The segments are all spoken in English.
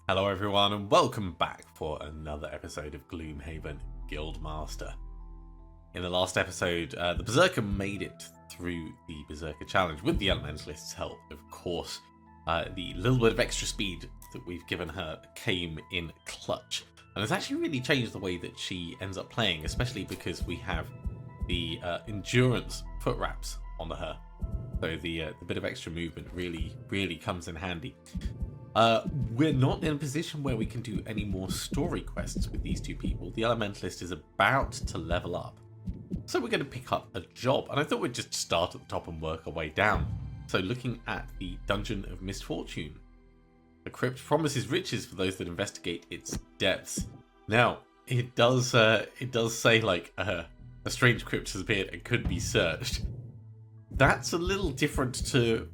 Hello everyone and welcome back for another episode of Gloomhaven Guildmaster. In the last episode, the Berserker made it through the Berserker challenge with the Elementalist's help. Of course, the little bit of extra speed that we've given her came in clutch. And it's actually really changed the way that she ends up playing, especially because we have the endurance foot wraps onto her. So the bit of extra movement really comes in handy. We're not in a position where we can do any more story quests with these two people. The Elementalist is about to level up. So we're going to pick up a job. And I thought we'd just start at the top and work our way down. So looking at the Dungeon of Misfortune. The crypt promises riches for those that investigate its depths. Now, it does say like a strange crypt has appeared and could be searched. That's a little different to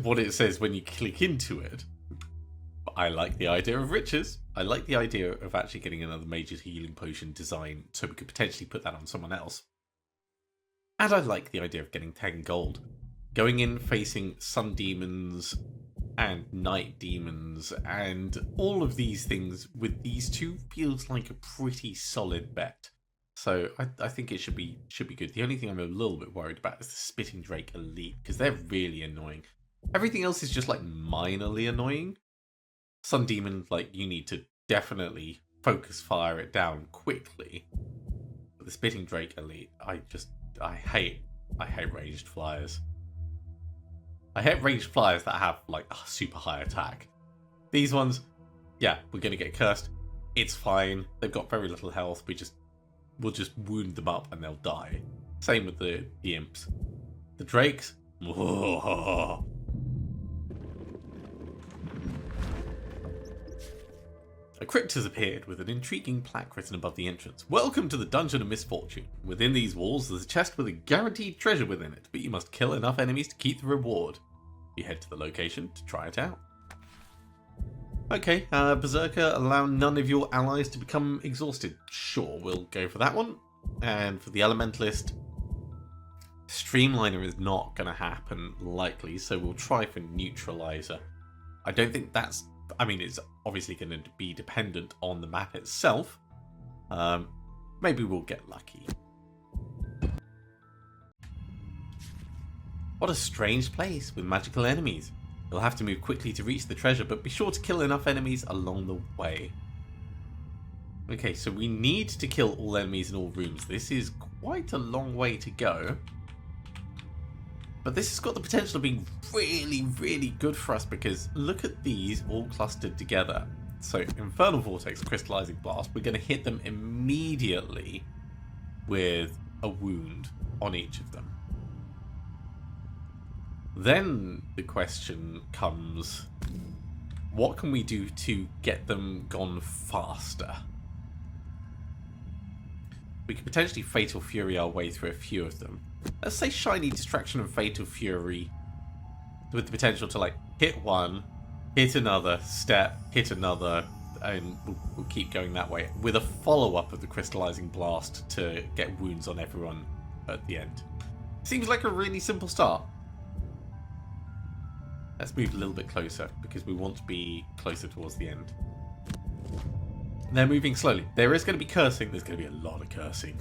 what it says when you click into it. I like the idea of riches. I like the idea of actually getting another major healing potion design so we could potentially put that on someone else. And I like the idea of getting 10 gold. Going in facing sun demons and night demons and all of these things with these two feels like a pretty solid bet. So I think it should be good. The only thing I'm a little bit worried about is the Spitting Drake Elite because they're really annoying. Everything else is just like minorly annoying. Sun Demon, like, you need to definitely focus fire it down quickly. But the Spitting Drake Elite, I hate ranged flyers. I hate ranged flyers that have, like, a super high attack. These ones, yeah, we're going to get cursed. It's fine. They've got very little health. We'll just wound them up and they'll die. Same with the imps. The drakes, whoa. A crypt has appeared with an intriguing plaque written above the entrance. Welcome to the Dungeon of Misfortune. Within these walls, there's a chest with a guaranteed treasure within it, but you must kill enough enemies to keep the reward. You head to the location to try it out. Okay, Berserker, allow none of your allies to become exhausted. Sure, we'll go for that one. And for the Elementalist, Streamliner is not going to happen, likely, so we'll try for Neutralizer. I don't think that's... I mean, it's obviously going to be dependent on the map itself. Maybe we'll get lucky. What a strange place with magical enemies. You'll have to move quickly to reach the treasure, but be sure to kill enough enemies along the way. Okay, so we need to kill all enemies in all rooms. This is quite a long way to go. But this has got the potential of being really good for us because look at these all clustered together. So Infernal Vortex, Crystallizing Blast, we're going to hit them immediately with a wound on each of them. Then the question comes, what can we do to get them gone faster? We could potentially Fatal Fury our way through a few of them. Let's say Shiny Distraction and Fatal Fury with the potential to like hit one, hit another, step, hit another, and we'll keep going that way with a follow-up of the Crystallizing Blast to get wounds on everyone at the end. Seems like a really simple start. Let's move a little bit closer because we want to be closer towards the end. They're moving slowly. There is going to be cursing. There's going to be a lot of cursing.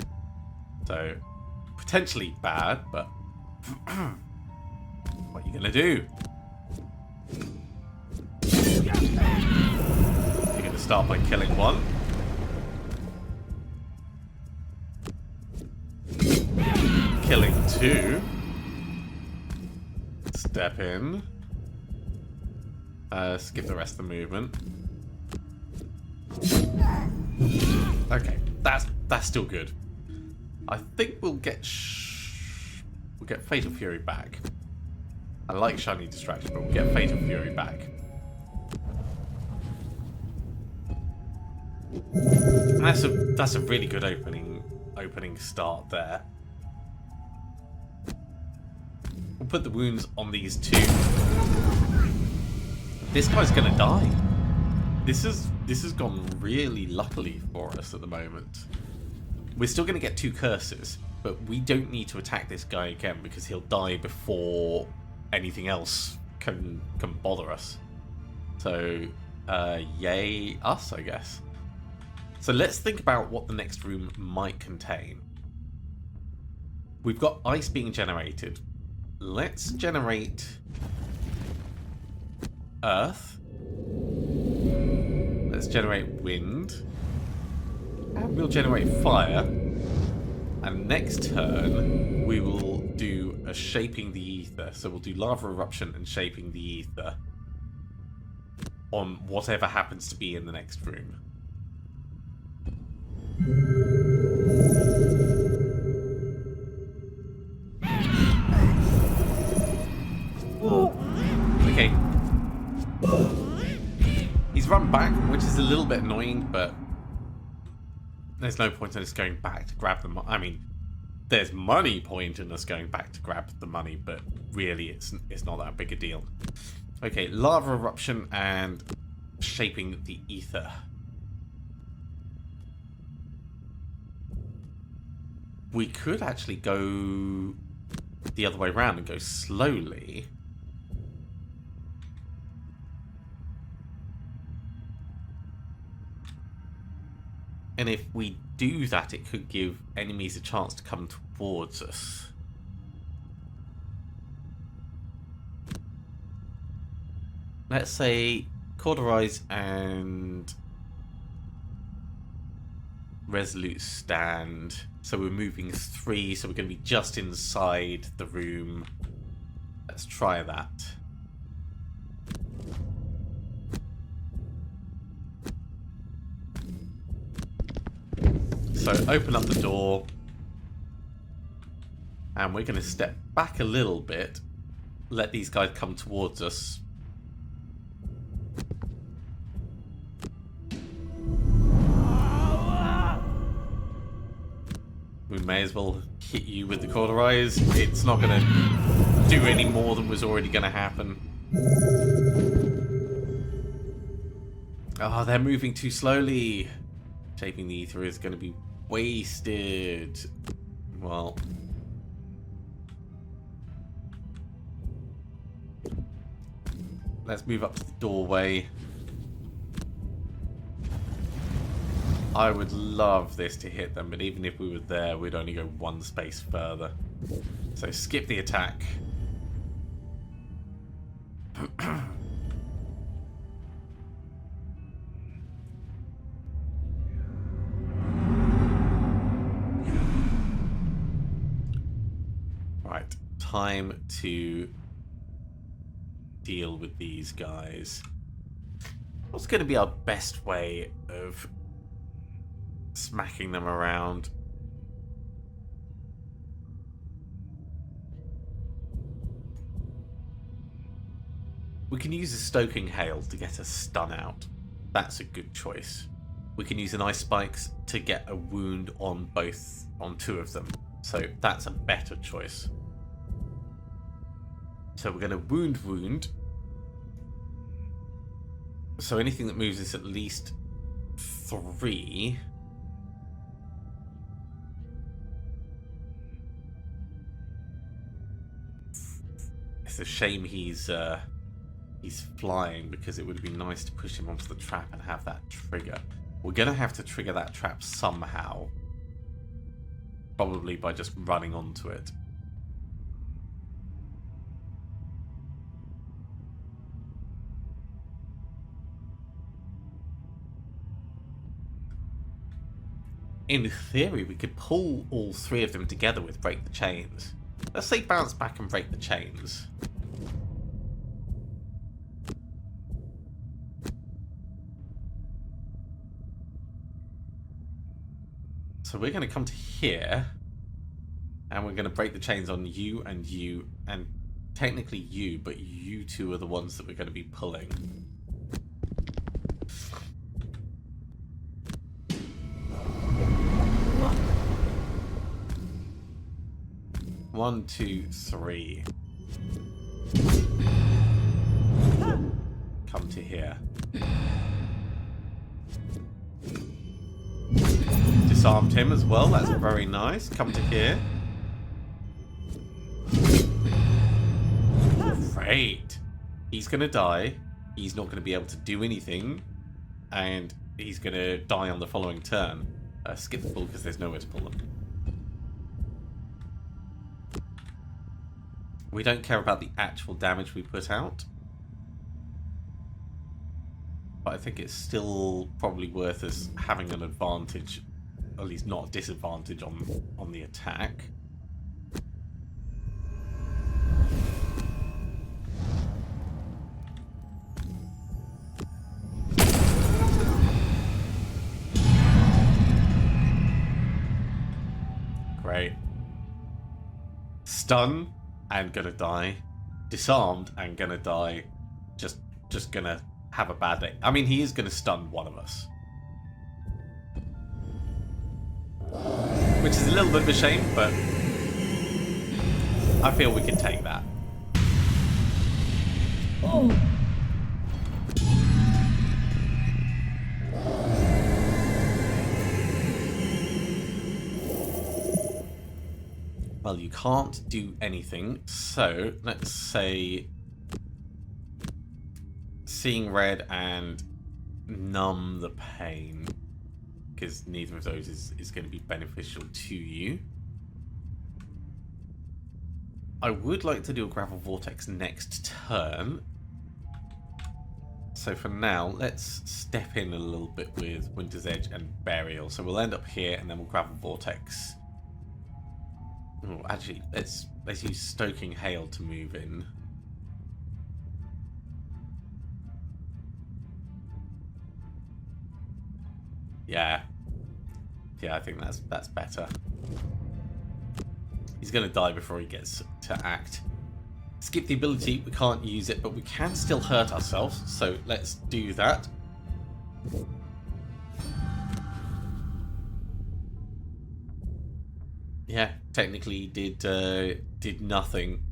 So... potentially bad, but what are you gonna do? You're gonna start by killing one. Killing two. Step in. Skip the rest of the movement. Okay, that's still good. I think we'll get Fatal Fury back. I like Shiny Distraction, but we'll get Fatal Fury back. And that's a really good opening start there. We'll put the wounds on these two. This guy's gonna die. This has gone really luckily for us at the moment. We're still going to get 2 curses, but we don't need to attack this guy again because he'll die before anything else can bother us. So yay us, I guess. So let's think about what the next room might contain. We've got ice being generated. Let's generate earth. Let's generate wind. And we'll generate fire. And next turn, we will do a shaping the ether. So we'll do lava eruption and shaping the ether on whatever happens to be in the next room. Okay. He's run back, which is a little bit annoying, but there's no point in us going back to grab the money. I mean, there's money point in us going back to grab the money, but really it's not that big a deal. Okay, lava eruption and shaping the ether. We could actually go the other way around and go slowly. And if we do that, it could give enemies a chance to come towards us. Let's say cauterize and resolute stand. So we're moving 3, so we're going to be just inside the room. Let's try that. So open up the door. And we're going to step back a little bit. Let these guys come towards us. We may as well hit you with the cauterize. It's not going to do any more than was already going to happen. Oh, they're moving too slowly. Shaping the ether is going to be wasted. Well, let's move up to the doorway. I would love this to hit them, but even if we were there, we'd only go 1 space further. So skip the attack. Right, time to deal with these guys. What's going to be our best way of smacking them around? We can use a stoking hail to get a stun out. That's a good choice. We can use an ice spikes to get a wound on 2 of them. So that's a better choice. So we're going to wound. So anything that moves is at least 3. It's a shame he's flying, because it would be nice to push him onto the trap and have that trigger. We're going to have to trigger that trap somehow. Probably by just running onto it. In theory, we could pull all 3 of them together with break the chains. Let's say bounce back and break the chains. So we're going to come to here, and we're going to break the chains on you, and technically you, but you 2 are the ones that we're going to be pulling. One, 2, 3. Come to here. Disarmed him as well, that's very nice. Come to here. Great. He's gonna die. he's not going to be able to do anything, and he's going to die on the following turn. Skip the pull because there's nowhere to pull them. We don't care about the actual damage we put out, but I think it's still probably worth us having an advantage, at least not a disadvantage on the attack. Great. Stun and gonna die. Disarmed and gonna die. Just gonna have a bad day. I mean, he is gonna stun one of us, which is a little bit of a shame, but I feel we can take that. Oh. Well, you can't do anything, so let's say seeing red and numb the pain, because neither of those is going to be beneficial to you. I would like to do a gravel vortex next turn, so for now let's step in a little bit with Winter's Edge and Burial. So we'll end up here and then we'll gravel vortex. Oh, actually, let's use Stoking Hail to move in. Yeah, I think that's better. He's going to die before he gets to act. Skip the ability, we can't use it, but we can still hurt ourselves, so let's do that. Yeah, technically did nothing.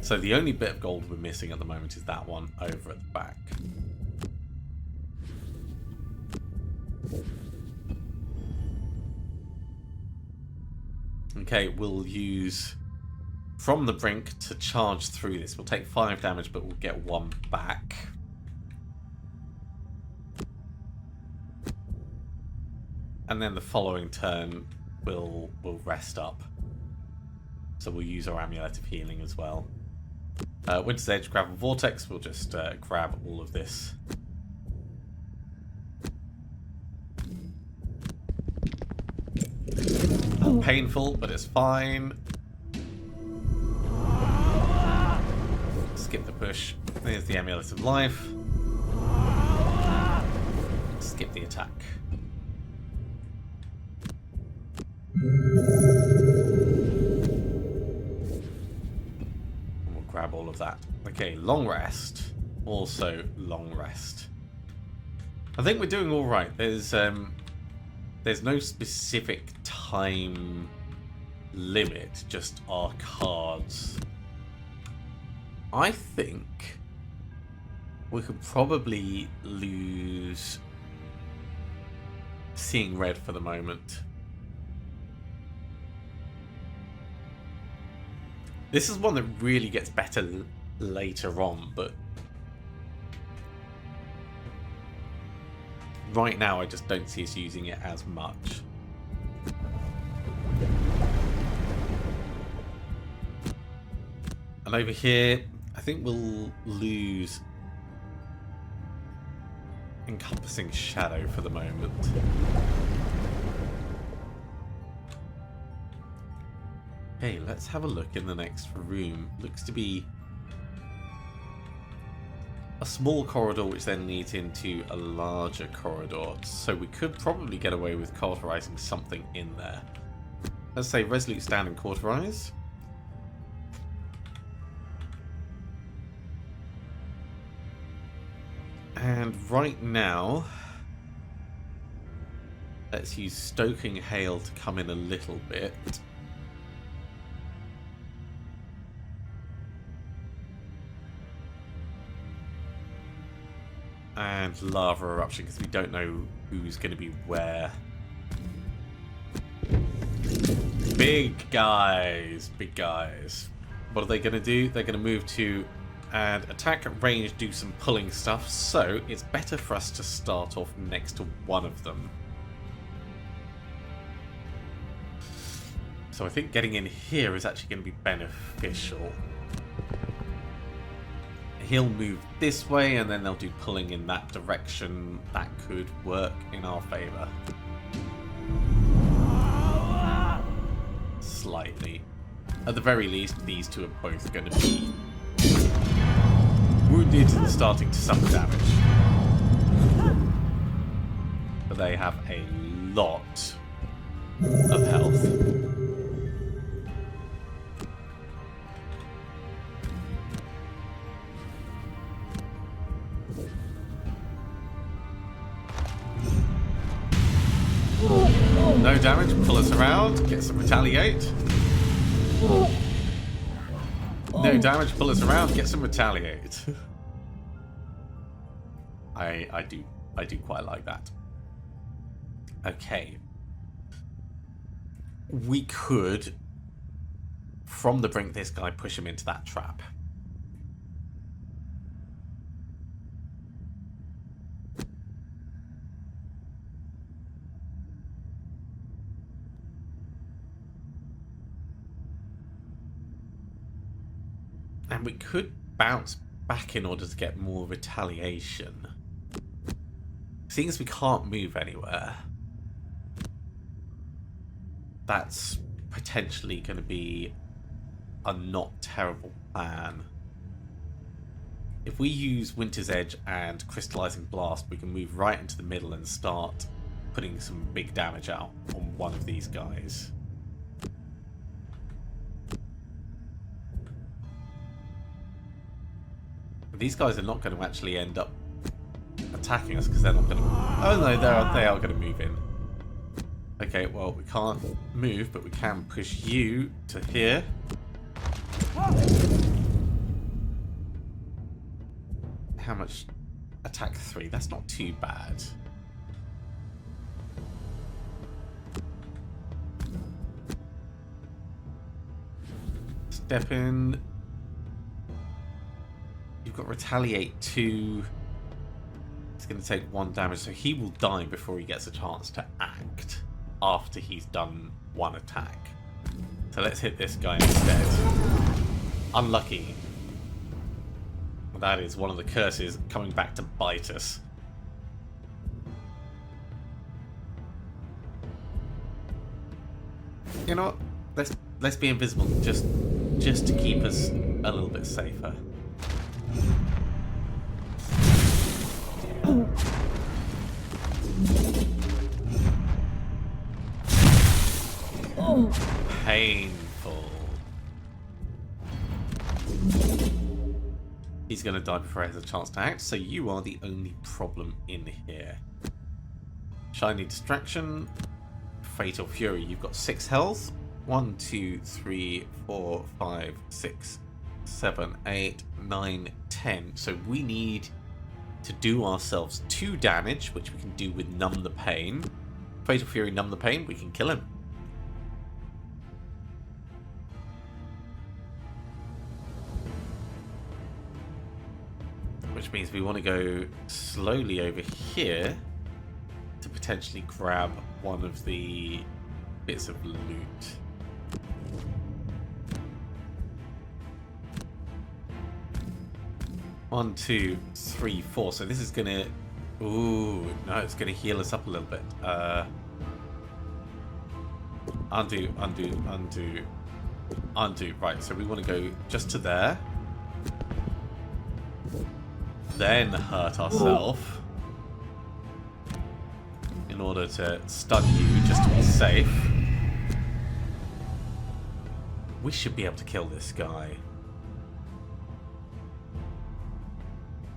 So the only bit of gold we're missing at the moment is that one over at the back. Okay, we'll use From the Brink to charge through this. We'll take 5 damage, but we'll get 1 back. And then the following turn, we'll rest up. So we'll use our Amulet of Healing as well. Winter's Edge, Gravel Vortex, we'll just grab all of this. Painful, but it's fine. Skip the push. There's the Amulet of Life. Skip the attack. We'll grab all of that. Okay, long rest. Also long rest. I think we're doing all right. There's no specific time limit, just our cards. I think we could probably lose Seeing Red for the moment. This is one that really gets better later on, but right now I just don't see us using it as much. And over here, I think we'll lose Encompassing Shadow for the moment. Okay, let's have a look in the next room. Looks to be a small corridor which then leads into a larger corridor. So we could probably get away with cauterizing something in there. Let's say Resolute Stand and Cauterize. And right now, let's use Stoking Hail to come in a little bit. And lava eruption, because we don't know who's going to be where. Big guys, big guys. What are they going to do? They're going to move to and attack at range, do some pulling stuff. So it's better for us to start off next to one of them. So I think getting in here is actually going to be beneficial. He'll move this way, and then they'll do pulling in that direction. That could work in our favour. Slightly. At the very least, these two are both going to be wounded and starting to suffer damage. But they have a lot of health. No damage, pull us around, get some retaliate. No damage, pull us around, get some retaliate. I do quite like that. Okay. We could, from the brink this guy, push him into that trap. And we could bounce back in order to get more retaliation. Seeing as we can't move anywhere, that's potentially going to be a not terrible plan. If we use Winter's Edge and Crystallizing Blast, we can move right into the middle and start putting some big damage out on one of these guys. These guys are not going to actually end up attacking us because they're not going to... Oh no, they are going to move in. Okay, well, we can't move, but we can push you to here. How much? Attack 3. That's not too bad. Step in. You've got retaliate 2. It's going to take 1 damage, so he will die before he gets a chance to act after he's done 1 attack. So let's hit this guy instead. Unlucky. That is one of the curses coming back to bite us. You know what? Let's be invisible just to keep us a little bit safer. Painful. He's going to die before he has a chance to act, so you are the only problem in here. Shiny Distraction, Fatal Fury. You've got 6 health. 1, 2, 3, 4, 5, 6, 7, 8, 9, 10. So we need to do ourselves 2 damage, which we can do with Numb the Pain. Fatal Fury, Numb the Pain, we can kill him. Which means we want to go slowly over here to potentially grab one of the bits of loot. One, 2, 3, 4. So this is gonna... Ooh, no, it's gonna heal us up a little bit. Undo, undo, undo, undo. Right, so we want to go just to there. Then hurt ourselves in order to stun you, just to be safe. We should be able to kill this guy.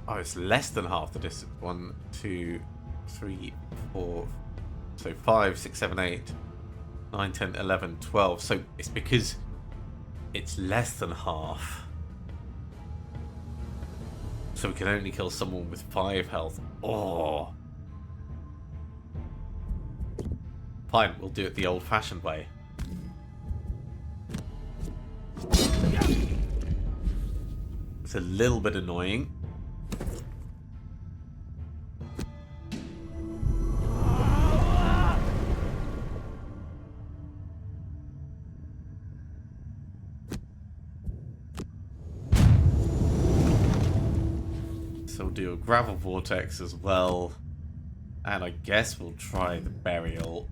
Oh, it's less than half the distance. 1, 2, 3, 4. So 5, 6, 7, 8, 9, 10, 11, 12. So it's because it's less than half. So we can only kill someone with 5 health. Oh. Fine, we'll do it the old-fashioned way. It's a little bit annoying. So we'll do a gravel vortex as well. And I guess we'll try the burial.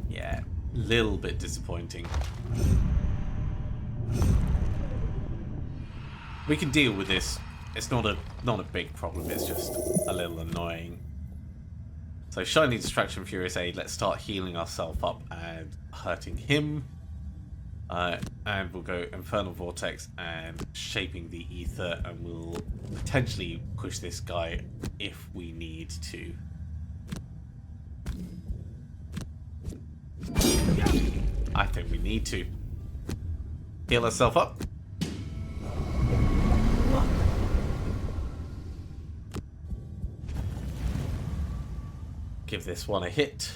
Yeah, little bit disappointing. We can deal with this. It's not a big problem, it's just a little annoying. So Shiny Distraction, Furious Aid, let's start healing ourselves up and hurting him. And we'll go Infernal Vortex and Shaping the Ether, and we'll potentially push this guy if we need to. I think we need to. Heal ourselves up. Give this one a hit.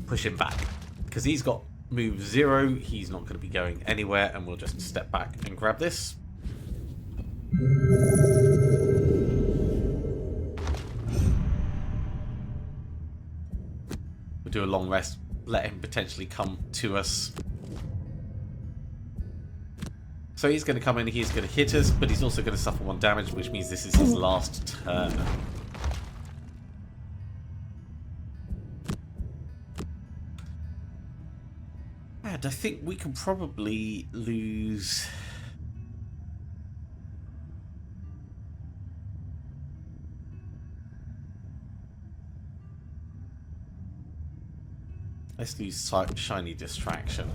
Push him back. Because he's got move 0, he's not going to be going anywhere, and we'll just step back and grab this. We'll do a long rest, let him potentially come to us. So he's going to come in, he's going to hit us, but he's also going to suffer 1 damage, which means this is his last turn. And I think we can probably lose... Let's lose Shiny Distraction.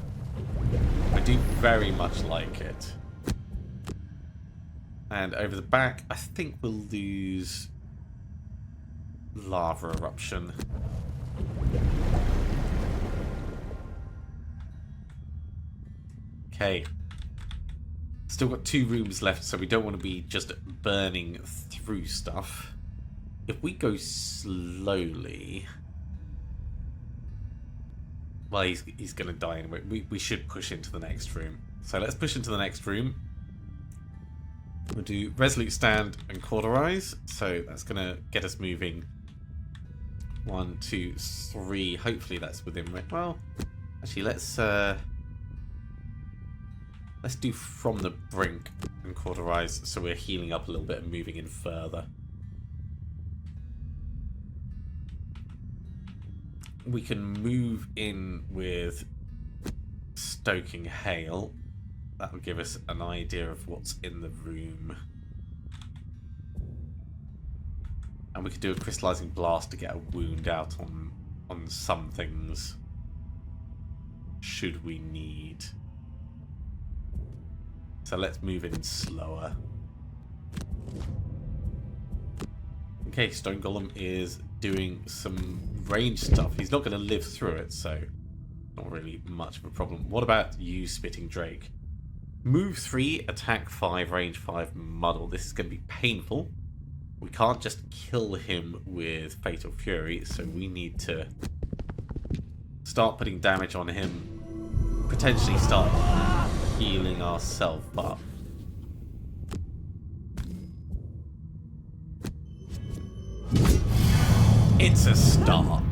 I do very much like it. And over the back, I think we'll lose Lava Eruption. Okay. Still got 2 rooms left, so we don't want to be just burning through stuff. If we go slowly... Well, he's going to die anyway. We should push into the next room. So let's push into the next room. We'll do Resolute Stand and Cauterize. So that's going to get us moving. 1, 2, 3. Hopefully that's within... Well, actually, let's do From the Brink and Cauterize, so we're healing up a little bit and moving in further. We can move in with Stoking Hail. That will give us an idea of what's in the room. And we could do a Crystallizing Blast to get a wound out on some things, should we need. So let's move in slower. Okay, Stone Golem is doing some range stuff. He's not going to live through it, so not really much of a problem. What about you, Spitting Drake? Move 3, attack 5, range 5, muddle. This is going to be painful. We can't just kill him with Fatal Fury, so we need to start putting damage on him. Potentially start healing ourselves up. It's a start.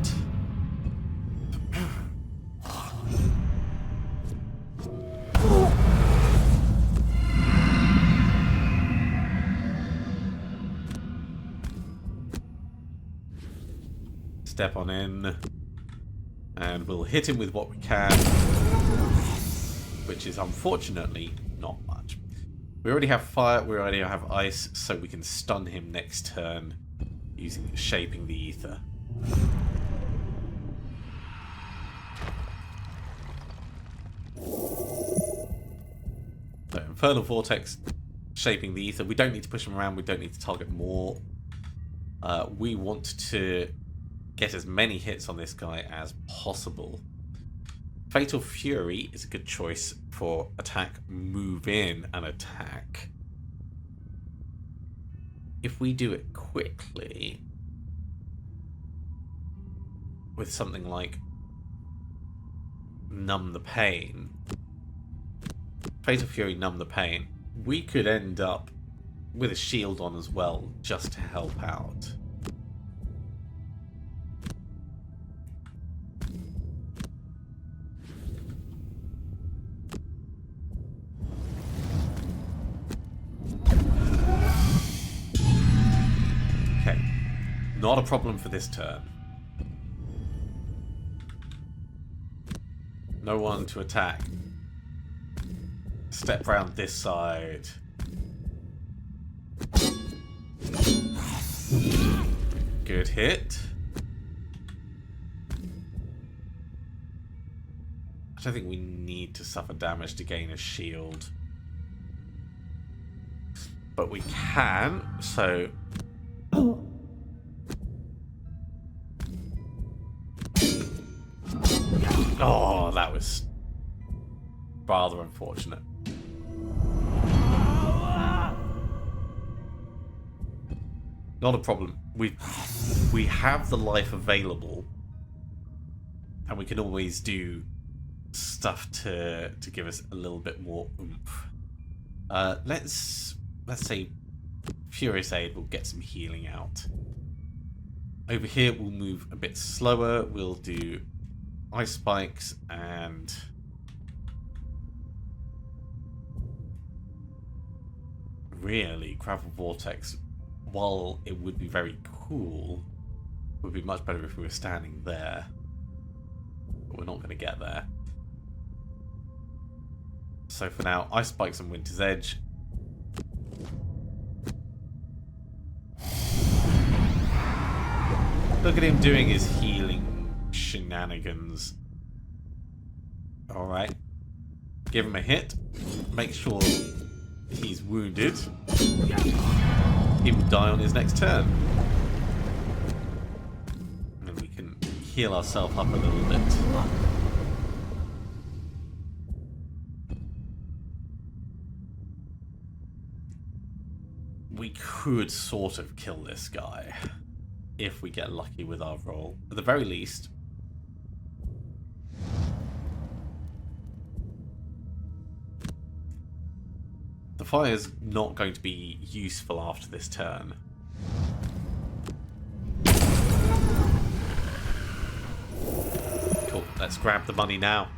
Step on in, and we'll hit him with what we can, which is unfortunately not much. We already have fire, we already have ice, so we can stun him next turn using Shaping the Ether. So Infernal Vortex, Shaping the Ether. We don't need to push him around, we don't need to target more. We want to get as many hits on this guy as possible. Fatal Fury is a good choice for attack, move in, and attack. If we do it quickly with something like Numb the Pain, Fatal Fury, Numb the Pain, we could end up with a shield on as well, just to help out. Okay, not a problem for this turn. No one to attack. Step round this side. Good hit. I don't think we need to suffer damage to gain a shield. But we can, so... Oh, that was rather unfortunate. Not a problem. We have the life available, and we can always do stuff to give us a little bit more oomph. Let's say Furious Aid will get some healing out. Over here we'll move a bit slower. We'll do Ice Spikes and really Gravel Vortex. While it would be very cool, it would be much better if we were standing there. But we're not going to get there. So for now, Ice Spikes and Winter's Edge. Look at him doing his healing shenanigans. Alright. Give him a hit. Make sure he's wounded. He will die on his next turn. And we can heal ourselves up a little bit. We could sort of kill this guy if we get lucky with our roll. At the very least, the fire's not going to be useful after this turn. Cool, let's grab the money now.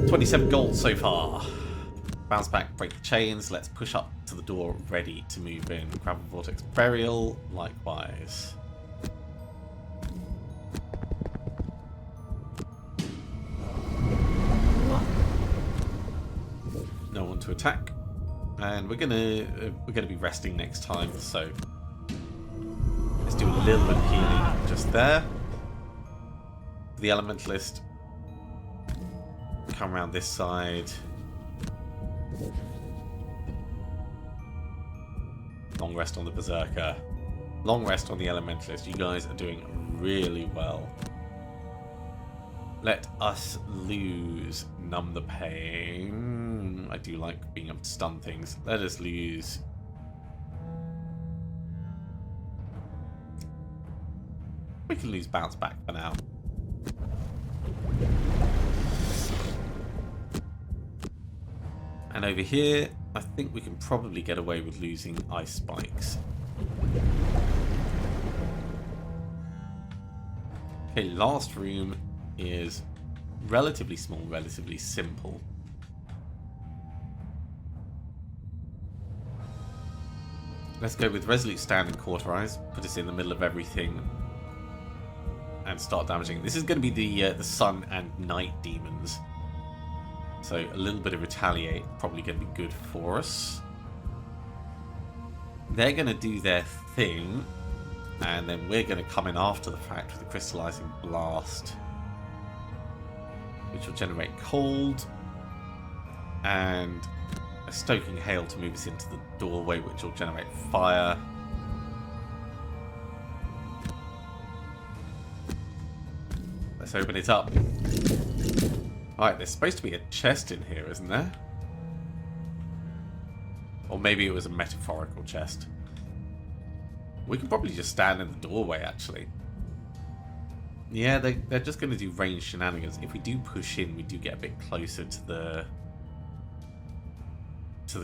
27 gold so far. Bounce back, break the chains. Let's push up to the door, ready to move in. Gravel Vortex Burial, likewise. No one to attack, and we're gonna be resting next time. So let's do a little bit of healing just there. The Elementalist, come around this side. Long rest on the Berserker. Long rest on the Elementalist. You guys are doing really well. Let us lose Numb the Pain. I do like being able to stun things. Let us lose... We can lose Bounce Back for now. And over here, I think we can probably get away with losing Ice Spikes. Okay, last room is relatively small, relatively simple. Let's go with Resolute Stand and Cauterize. Put us in the middle of everything and start damaging. This is going to be the Sun and Night Demons. So a little bit of Retaliate probably going to be good for us. They're going to do their thing, and then we're going to come in after the fact with a Crystallizing Blast, which will generate cold, and a Stoking Hail to move us into the doorway, which will generate fire. Let's open it up. Alright, there's supposed to be a chest in here, isn't there? Or maybe it was a metaphorical chest. We could probably just stand in the doorway, actually. Yeah, they're just going to do ranged shenanigans. If we do push in, we do get a bit closer to the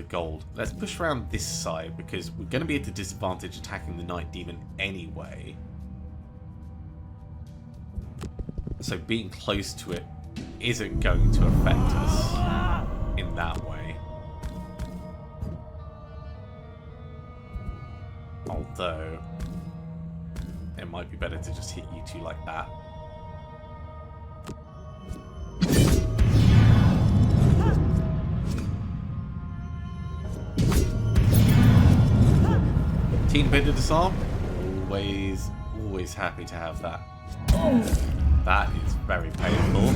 gold. Let's push around this side, because we're going to be at a disadvantage attacking the Night Demon anyway. So being close to it isn't going to affect us in that way. Although, it might be better to just hit you two like that. Teen-bended disarm? Always happy to have that. That is very painful.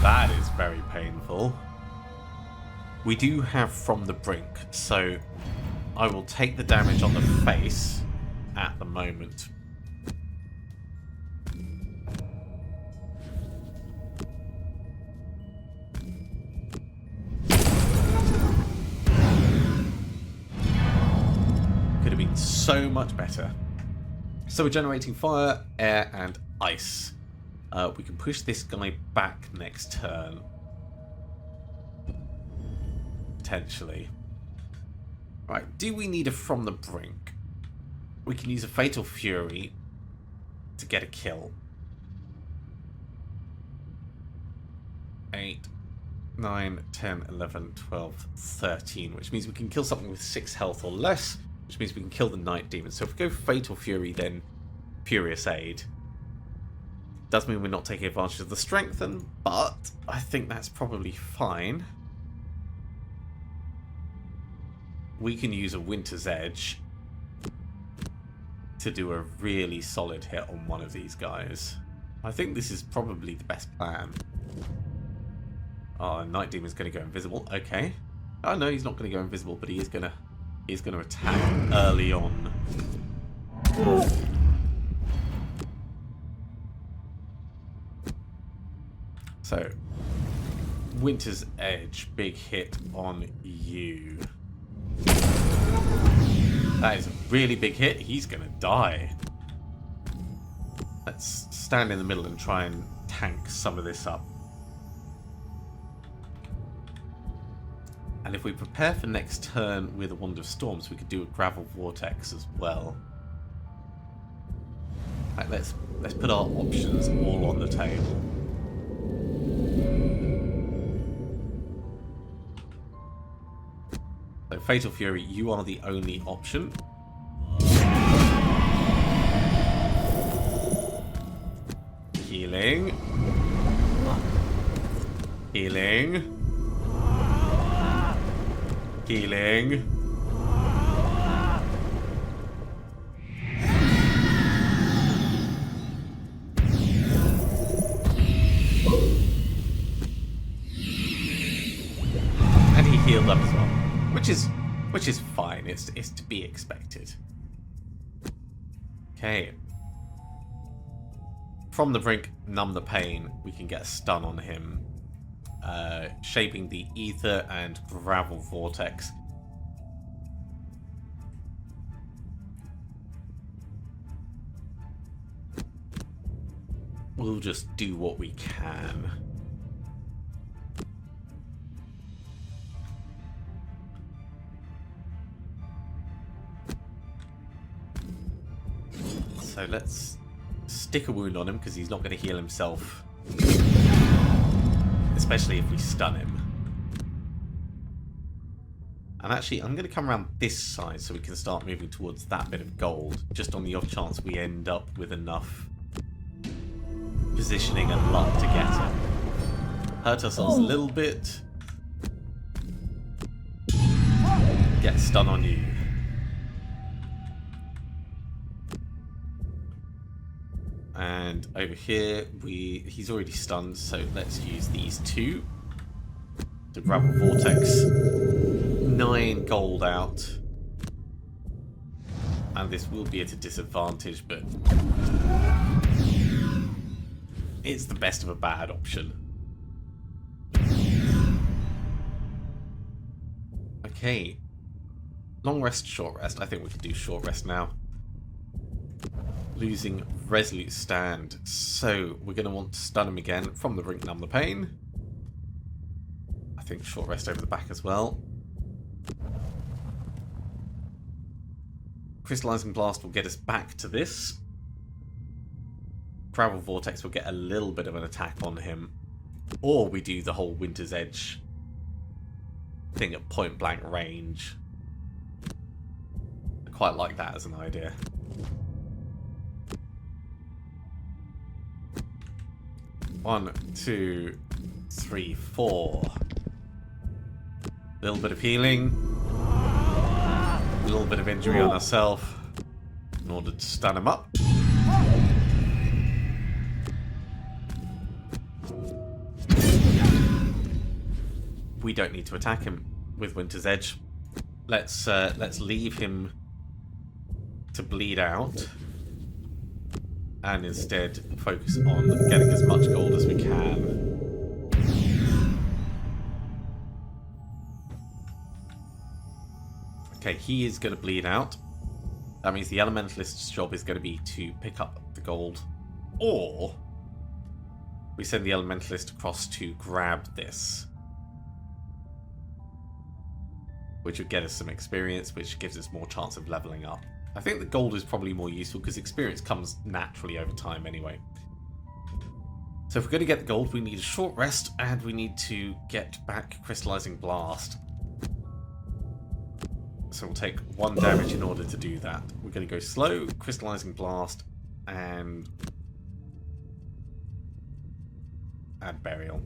That is very painful. We do have From the Brink, so I will take the damage on the face at the moment. Could have been so much better. So we're generating fire, air, and ice. We can push this guy back next turn. Potentially. Right, do we need a From the Brink? We can use a Fatal Fury to get a kill. 8, 9, 10, 11, 12, 13, which means we can kill something with 6 health or less, which means we can kill the Night Demon. So if we go Fatal Fury, then Furious Aid. Does mean we're not taking advantage of the Strengthen, but I think that's probably fine. We can use a Winter's Edge to do a really solid hit on one of these guys. I think this is probably the best plan. Oh, Night Demon's going to go invisible. Okay. Oh no, he's not going to go invisible, but he's going to attack early on. So, Winter's Edge, big hit on you. That is a really big hit. He's going to die. Let's stand in the middle and try and tank some of this up. And if we prepare for next turn with a Wand of Storms, we could do a Gravel Vortex as well. Right, let's put our options all on the table. So Fatal Fury, you are the only option. Healing. Healing. Healing. And he healed up as well. Which is fine. It's to be expected. Okay. From the Brink, Numb the Pain. We can get a stun on him. Shaping the Ether and Gravel Vortex. We'll just do what we can. So let's stick a wound on him, because he's not going to heal himself. Especially if we stun him. And actually, I'm going to come around this side so we can start moving towards that bit of gold. Just on the off chance we end up with enough positioning and luck to get it. Hurt ourselves a little bit. Get stun on you. And over here, he's already stunned, so let's use these two. The Gravel Vortex. 9 gold out. And this will be at a disadvantage, but it's the best of a bad option. Okay. Long rest, short rest. I think we can do short rest now. Losing resolute stand. So we're going to want to stun him again from the brink, numb the pain. I think short rest over the back as well. Crystallizing Blast will get us back to this. Gravel Vortex will get a little bit of an attack on him. Or we do the whole Winter's Edge thing at point blank range. I quite like that as an idea. One, two, three, four. A little bit of healing. A little bit of injury on ourselves in order to stun him up. We don't need to attack him with Winter's Edge. Let's leave him to bleed out and instead focus on getting as much gold as we can. Okay, he is going to bleed out. That means the Elementalist's job is going to be to pick up the gold. Or we send the Elementalist across to grab this. Which would get us some experience, which gives us more chance of leveling up. I think the gold is probably more useful because experience comes naturally over time anyway. So if we're going to get the gold, we need a short rest and we need to get back Crystallizing Blast. So we'll take 1 damage in order to do that. We're going to go slow, Crystallizing Blast, and add Burial.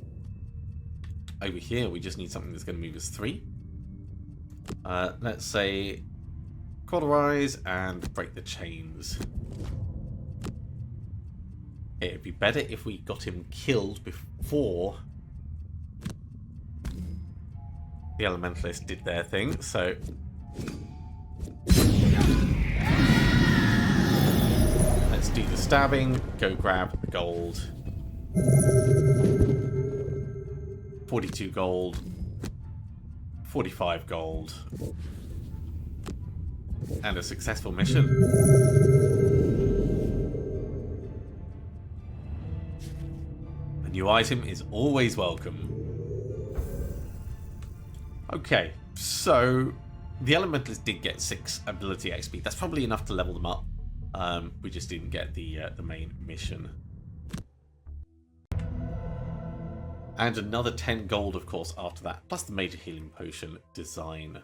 Over here, we just need something that's going to move us 3. Let's say Cauterize and Break the Chains. It'd be better if we got him killed before the Elementalist did their thing, so let's do the stabbing, go grab the gold. 42 gold. 45 gold. And a successful mission. A new item is always welcome. Okay, so the Elementalist did get 6 ability XP. That's probably enough to level them up. We just didn't get the main mission. And another 10 gold, of course, after that, plus the major healing potion design.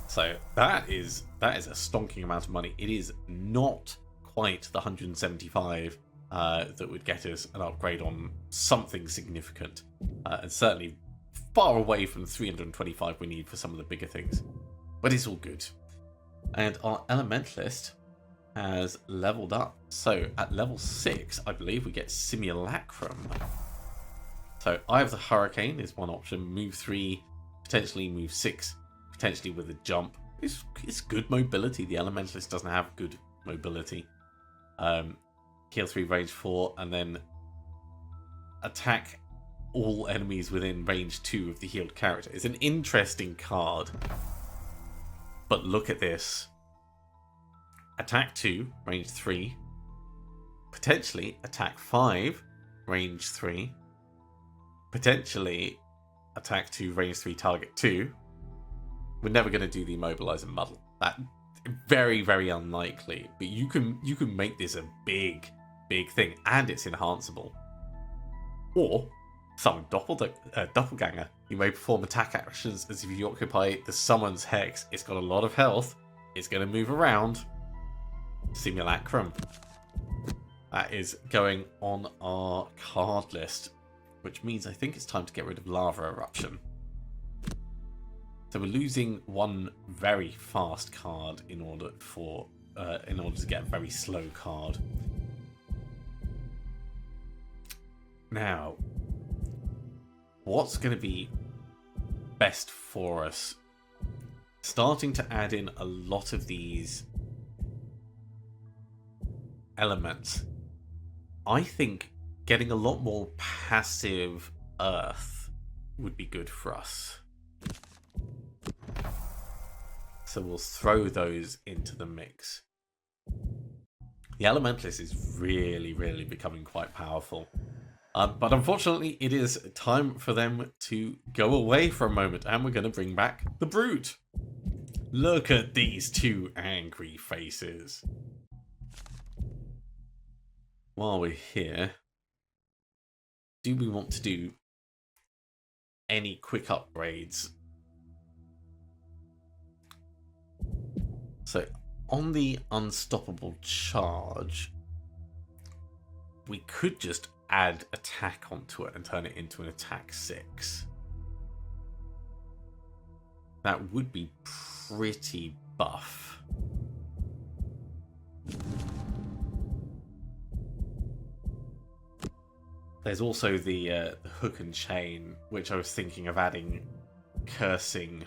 So that is a stonking amount of money. It is not quite the 175 that would get us an upgrade on something significant, and certainly far away from the 325 we need for some of the bigger things. But it's all good. And our Elementalist has leveled up. So at level 6, I believe we get Simulacrum. So either Hurricane is one option, move 3, potentially move 6, potentially with a jump. It's good mobility. The Elementalist doesn't have good mobility. Heal 3, range 4, and then attack all enemies within range 2 of the healed character. It's an interesting card. But look at this. Attack 2, range 3. Potentially attack 5, range 3. Potentially attack 2, range 3, target 2. We're never going to do the immobilize and muddle. That very, very unlikely. But you can make this a big thing, and it's enhanceable. Or summon Doppelganger. You may perform attack actions as if you occupy the summon's hex. It's got a lot of health. It's going to move around. Simulacrum. That is going on our card list, which means I think it's time to get rid of Lava Eruption. So we're losing 1 very fast card in order to get a very slow card. Now, what's going to be best for us? Starting to add in a lot of these elements, I think getting a lot more passive earth would be good for us. So we'll throw those into the mix. The Elementalist is really, really becoming quite powerful. But unfortunately, it is time for them to go away for a moment, and we're going to bring back the Brute. Look at these two angry faces. While we're here, do we want to do any quick upgrades? So, on the Unstoppable Charge, we could just add attack onto it and turn it into an attack 6. That would be pretty buff. There's also the hook and chain, which I was thinking of adding cursing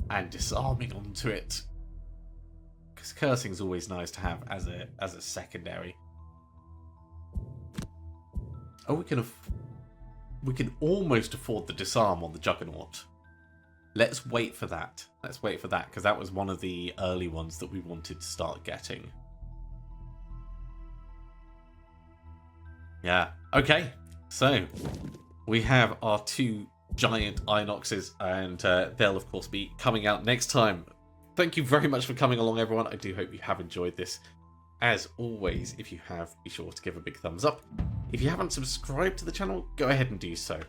and disarming onto it. Because cursing is always nice to have as a secondary. Oh, we can almost afford the disarm on the Juggernaut. Let's wait for that. Let's wait for that, because that was one of the early ones that we wanted to start getting. Yeah. Okay. So we have our 2 giant Inoxes, and they'll of course be coming out next time. Thank you very much for coming along, everyone. I do hope you have enjoyed this. As always, if you have, be sure to give a big thumbs up. If you haven't subscribed to the channel, go ahead and do so,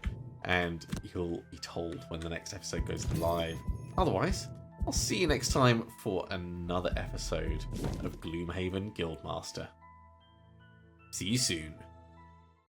and you'll be told when the next episode goes live. Otherwise, I'll see you next time for another episode of Gloomhaven Guildmaster. See you soon.